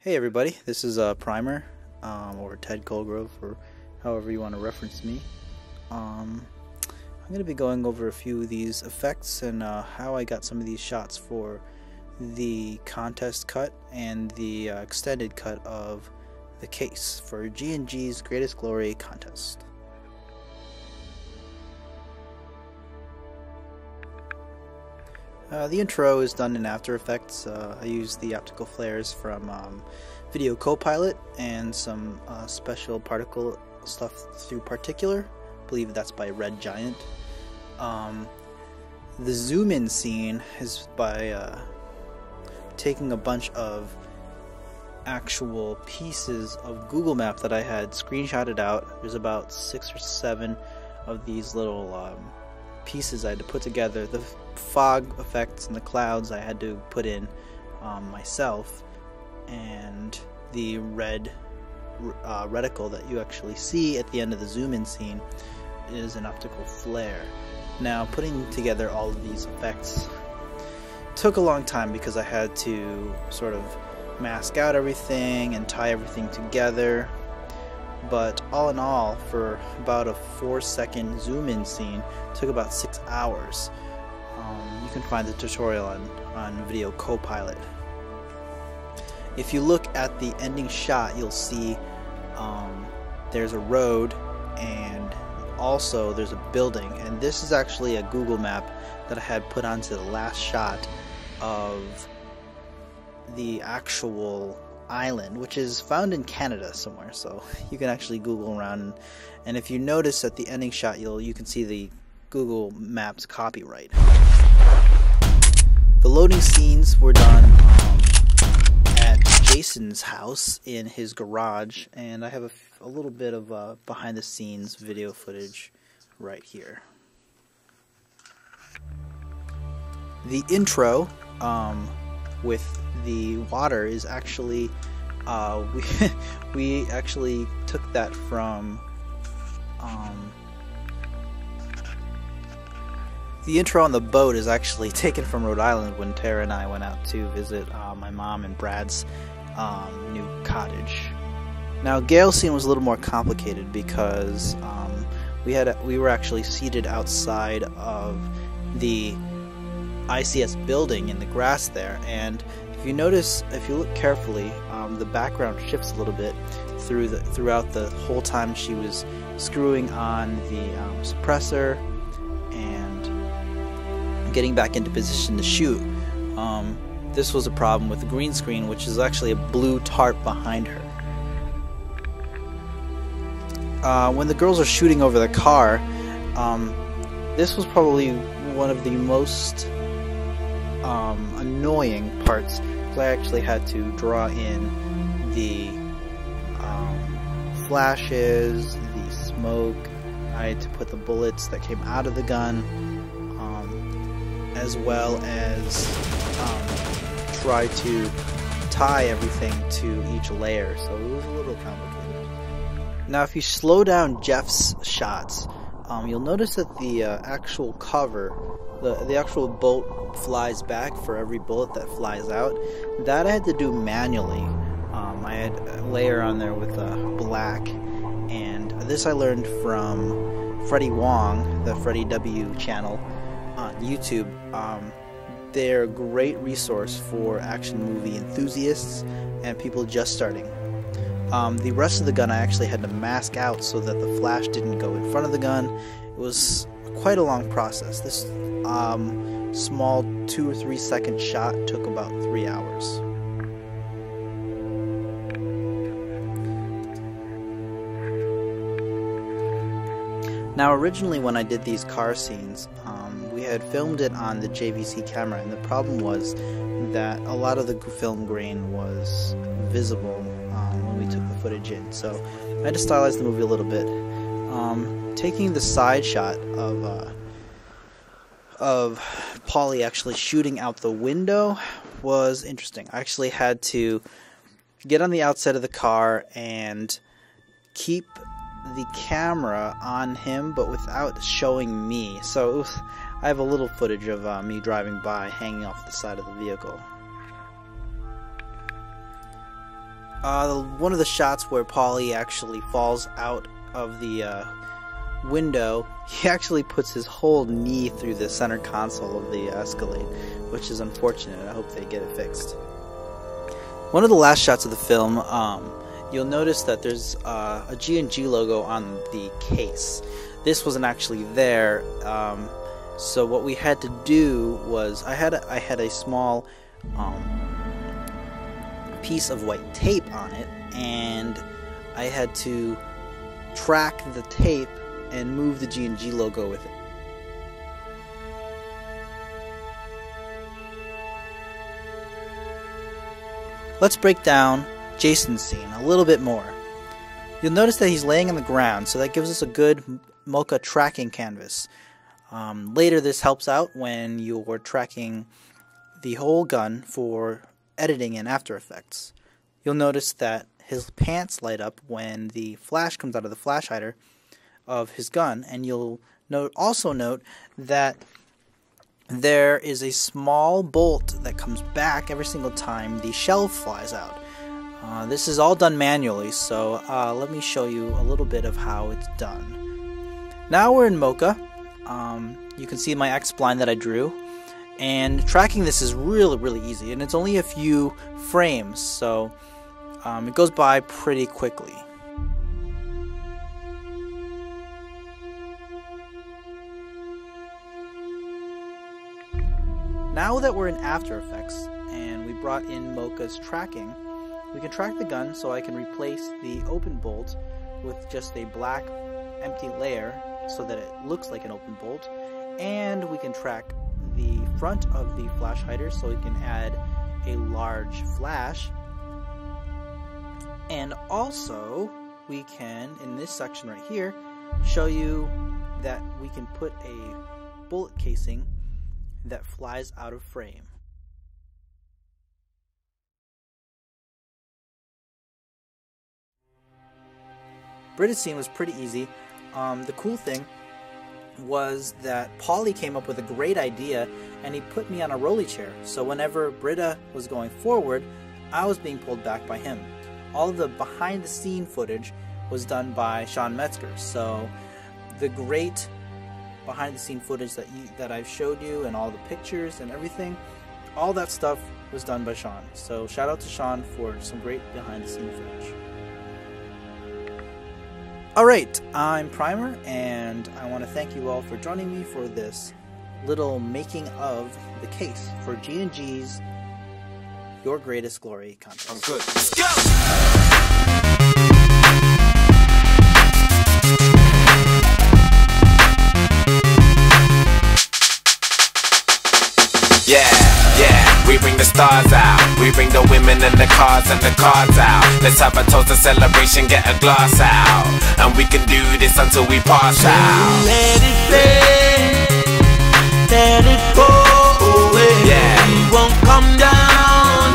Hey everybody, this is Primer, or Ted Colgrove, or however you want to reference me. I'm going to be going over a few of these effects and how I got some of these shots for the contest cut and the extended cut of the case for G&G's Greatest Glory contest. The intro is done in After Effects. I use the optical flares from Video Copilot and some special particle stuff through Particular. I believe that's by Red Giant. The zoom in scene is by taking a bunch of actual pieces of Google Map that I had screenshotted out. There's about 6 or 7 of these little pieces I had to put together. The fog effects and the clouds I had to put in myself, and the red reticle that you actually see at the end of the zoom in scene is an optical flare. Now, putting together all of these effects took a long time because I had to sort of mask out everything and tie everything together. But all in all, for about a 4-second zoom in scene, took about 6 hours. You can find the tutorial on Video Copilot. If you look at the ending shot, you'll see there's a road and also there's a building, and this is actually a Google map that I had put onto the last shot of the actual island, which is found in Canada somewhere, so you can actually Google around, and if you notice at the ending shot, you can see the Google Maps copyright. The loading scenes were done at Jason's house in his garage, and I have a little bit of behind the scenes video footage right here. The intro with the water is actually we actually took that from the intro on the boat is actually taken from Rhode Island when Tara and I went out to visit my mom and Brad's new cottage. Now, Gail's scene was a little more complicated because we were actually seated outside of the ICS building in the grass there, and if you notice, if you look carefully, the background shifts a little bit throughout the whole time she was screwing on the suppressor and getting back into position to shoot. This was a problem with the green screen, which is actually a blue tarp behind her. When the girls are shooting over the car, this was probably one of the most annoying parts, because I actually had to draw in the flashes, the smoke. I had to put the bullets that came out of the gun, as well as try to tie everything to each layer, so it was a little complicated. Now, if you slow down Jeff's shots, you'll notice that the actual cover, the actual bolt flies back for every bullet that flies out. That I had to do manually. I had a layer on there with black, and this I learned from Freddie Wong, the Freddie W channel on YouTube. They're a great resource for action movie enthusiasts and people just starting. The rest of the gun I actually had to mask out so that the flash didn't go in front of the gun. It was quite a long process. This small 2 or 3 second shot took about 3 hours. Now, originally when I did these car scenes, we had filmed it on the JVC camera, and the problem was that a lot of the film grain was visible when we took the footage in, so I had to stylize the movie a little bit. Taking the side shot of Polly actually shooting out the window was interesting. I actually had to get on the outside of the car and keep the camera on him, but without showing me. So I have a little footage of me driving by, hanging off the side of the vehicle. one of the shots where Paulie actually falls out of the window, he actually puts his whole knee through the center console of the Escalade, which is unfortunate. I hope they get it fixed. One of the last shots of the film, you'll notice that there's a G&G logo on the case. This wasn't actually there, so what we had to do was I had a small piece of white tape on it, and I had to track the tape and move the G&G logo with it. Let's break down Jason's scene a little bit more. You'll notice that he's laying on the ground, so that gives us a good Mocha tracking canvas. Later this helps out when you're tracking the whole gun for editing in After Effects. You'll notice that his pants light up when the flash comes out of the flash hider of his gun, and you'll also note that there is a small bolt that comes back every single time the shell flies out. This is all done manually, so let me show you a little bit of how it's done. Now we're in Mocha. You can see my X-spline that I drew, and tracking this is really easy, and it's only a few frames, so it goes by pretty quickly. Now that we're in After Effects and we brought in Mocha's tracking, we can track the gun, so I can replace the open bolt with just a black empty layer so that it looks like an open bolt, and we can track the front of the flash hider so we can add a large flash, and also we can, in this section right here, show you that we can put a bullet casing that flies out of frame. Britta's scene was pretty easy. The cool thing was that Paulie came up with a great idea, and he put me on a rolly chair, so whenever Britta was going forward, I was being pulled back by him. All of the behind the scene footage was done by Sean Metzger, so the great behind the scene footage that I've showed you, and all the pictures and everything, all that stuff was done by Sean. So shout out to Sean for some great behind the scene footage. Alright, I'm Primer, and I want to thank you all for joining me for this little making of the case for G&G's Your Greatest Glory contest. I'm good. Let's go! Yeah, we bring the stars out. We bring the women and the cars and the cards out. Let's have a toast, a celebration, get a glass out. And we can do this until we pass out. Let it play, let it go away. Yeah, we won't come down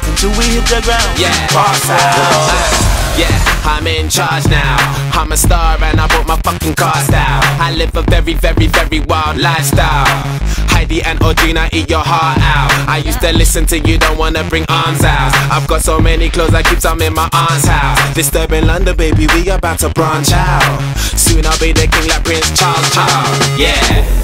until we hit the ground. yeah, pass out. Yeah, I'm in charge now. I'm a star and I brought my fucking cars down. I live a very wild lifestyle. Heidi and Audrina, eat your heart out. I used to listen to you, don't wanna bring arms out. I've got so many clothes, I keep some in my aunt's house. Disturbing London, baby, we about to branch out. Soon I'll be the king like Prince Charles.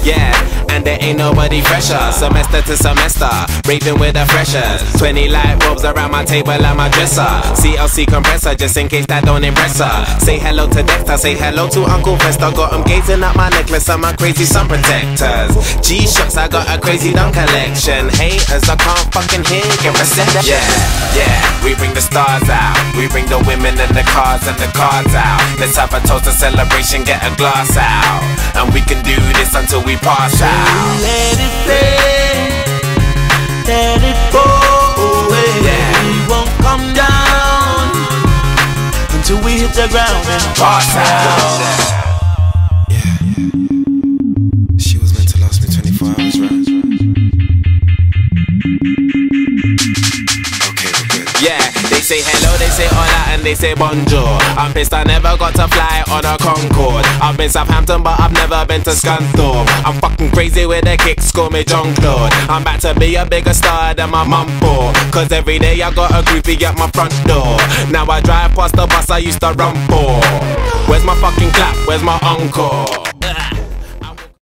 Yeah, and there ain't nobody fresher. Semester to semester, raving with the freshers. 20 light bulbs around my table and my dresser. CLC compressor, just in case that don't impress her. Say hello to Dexter, say hello to Uncle Fester. Got him gazing at my necklace and my crazy sun protectors. G-Shocks, I got a crazy dumb collection. Haters, I can't fucking hear you. Yeah, we bring the stars out. We bring the women and the cars and the cards out. Let's have a toast, a celebration, get a glass out. And we can do this until we pass out. Let it play, let it go away. Yeah, we won't come down until we hit the ground and pass out. She was meant to last me 24 hours, right? Okay, we're good. Yeah, they say hello, they say hola, and they say bonjour. I'm pissed I never got to fly on a Concorde. I've been Southampton, but I've never been to Scunthorpe. I'm fucking crazy with the kicks, call me John Claude. I'm about to be a bigger star than my mum for, cause every day I got a groupie at my front door. Now I drive past the bus I used to run for. Where's my fucking clap, where's my encore?